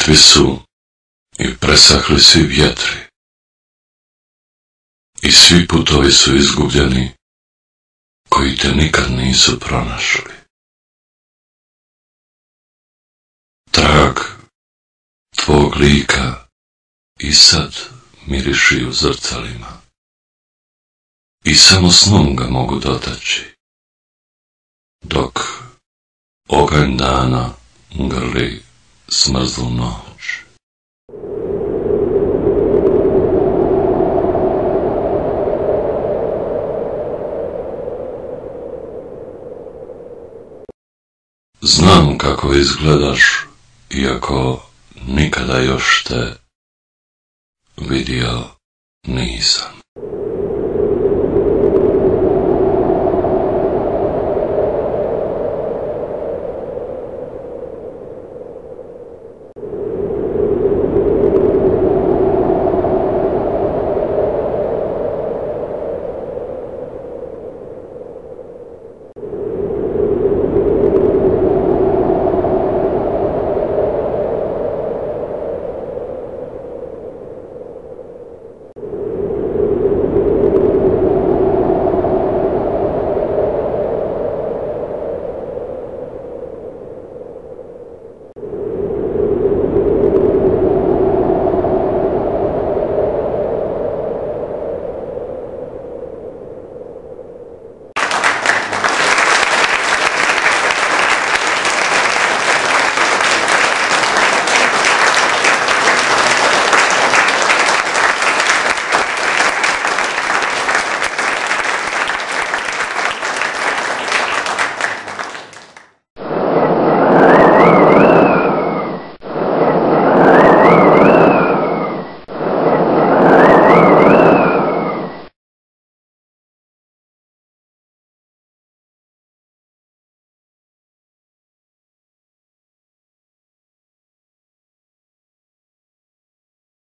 Mrtvi su i presahli svi vjetri i svi putovi su izgubljeni koji te nikad nisu pronašli. Trag tvog lika i sad miriši u zrcalima i samo snom ga mogu dotaći, dok oganj dana grli smrzlu noć. Znam kako izgledaš, iako nikada još te vidio nisam.